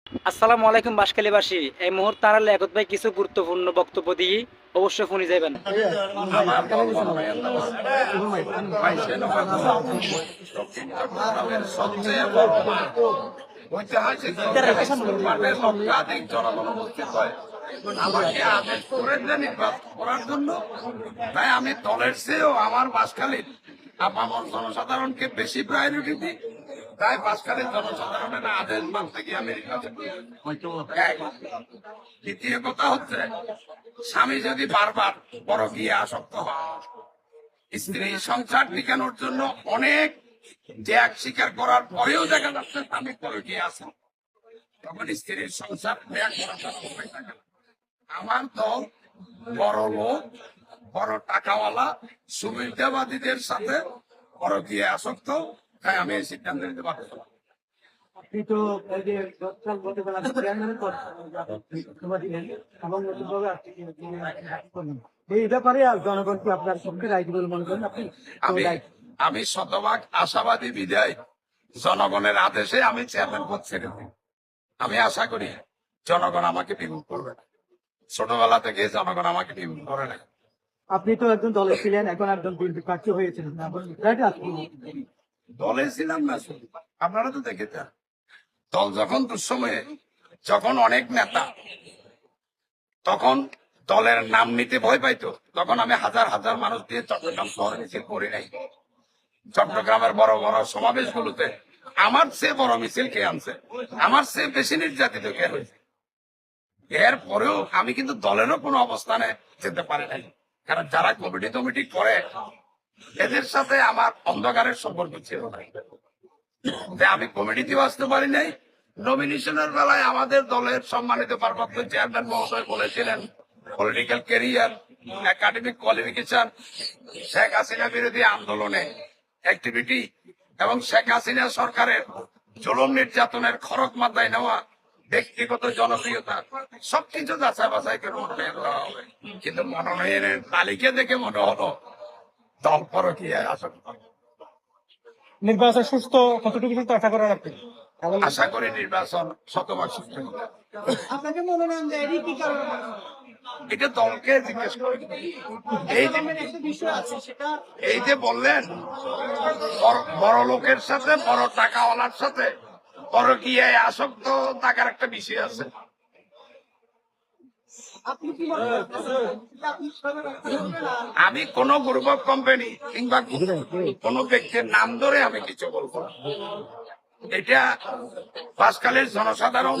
আসসালামু আলাইকুম বাঁশখালীবাসী। এই মুহূর্তে তারা লেখত ভাই কিছু গুরুত্বপূর্ণ বক্তব্য দিয়ে অবশ্যই ফোনে যাবেন। লক্ষাধিক জনগণ উপস্থিত হয় আমাকে আদেশ করে দেন নির্বাচন করার জন্য। তাই আমি দলের চেয়েও আমার বাঁশখালীর আপামর জনসাধারণকে বেশি প্রায়োরিটি দিই। তাই বাঁশখালীর জনসাধারণের আদেশ মানতে গিয়ে আমি নির্বাচন করি। দ্বিতীয় কথা হচ্ছে, স্বামী যদি বারবার পরকীয়া আসক্ত হয়, স্ত্রী সংসার টিকানোর জন্য অনেক ত্যাগ স্বীকার করার পরেও দেখা যাচ্ছে স্বামী পরকীয়া আছে, তখন স্ত্রীর সংসার ত্যাগ করা তার উপায় থাকে না। আমার দল বড় লোক, বড় টাকাওয়ালা, সুবিধাবাদীদের সাথে পরকীয়া আসক্ত, তাই আমি এই সিদ্ধান্ত নিতে পারছি না। আপনি তো এই যে গতকাল গতকাল চেয়ারম্যানের পদ ইস্তফা দিলেন এবং নতুনভাবে এই ব্যাপারে জনগণকে আপনার পক্ষে রায় বলে মনে করেন আপনি? আমি শতভাগ আশাবাদী বিদায় জনগণের আদেশে আমি চেয়ারম্যান পদ ছেড়ে দিই। আমি আশা করি জনগণ আমাকে বিমুখ করবে না। ছোটবেলা থেকে জনগণ আমাকে বিমুখ করে না। আপনি তো একজন দলে ছিলেন, এখন একজন বিএনপি প্রার্থী হয়েছেন, দলে ছিলাম না, শুধু আপনারা তো দেখেছেন দল যখন দুঃসময়ে, যখন অনেক নেতা তখন দলের নাম নিতে ভয় পাইতো, তখন আমি হাজার হাজার মানুষ দিয়ে চট্টগ্রাম শহরে মিছিল করি নাই। চট্টগ্রামের বড় বড় সমাবেশগুলোতে আমার চেয়ে বড় মিছিল কে আনছে, আমার চেয়ে বেশি নির্যাতিত কে হয়েছে। এরপরেও আমি কিন্তু দলেরও কোনো অবস্থানে যেতে পারি নাই, কারণ যারা কমিটি করে এদের সাথে আমার অন্ধকারের সম্পর্ক ছিল না। আমি কমিটিতেও আসতে পারি নাই। নমিনেশনের বেলায় আমাদের দলের সম্মানিত ভারপ্রাপ্ত চেয়ারম্যান মহোদয় বলেছিলেন political career, academic qualification, Sheikh Hasina বিরোধী আন্দোলনে অ্যাক্টিভিটি এবং শেখ হাসিনা সরকারের জুলুম নির্যাতনের খড়গ মাথায় নেওয়া, ব্যক্তিগত জনপ্রিয়তা, সবকিছু যাচাই বাছাই করে মনোনয়ন দেওয়া হবে। কিন্তু মনোনয়নের তালিকা দেখে মনে হলো দল পরকীয়ায় আসক্ত। নির্বাচন সুস্থ কতটুকু সুস্থ আশা করেন আপনি? আশা করি নির্বাচন শতভাগ সুস্থ হবে। আপনাকে মনোনয়ন দেয়নি কি কারণে? এটা দলকে জিজ্ঞেস করে। এই যে বললেন বড় লোকের সাথে, বড় টাকাওয়ালার সাথে পরকীয়ায় আসক্ত থাকার একটা বিষয় আছে। আমি কোন গ্রুপ অফ কোম্পানি কিংবা কোন ব্যক্তির নাম ধরে আমি কিছু বলবো না। এটা বাঁশখালীর জনসাধারণ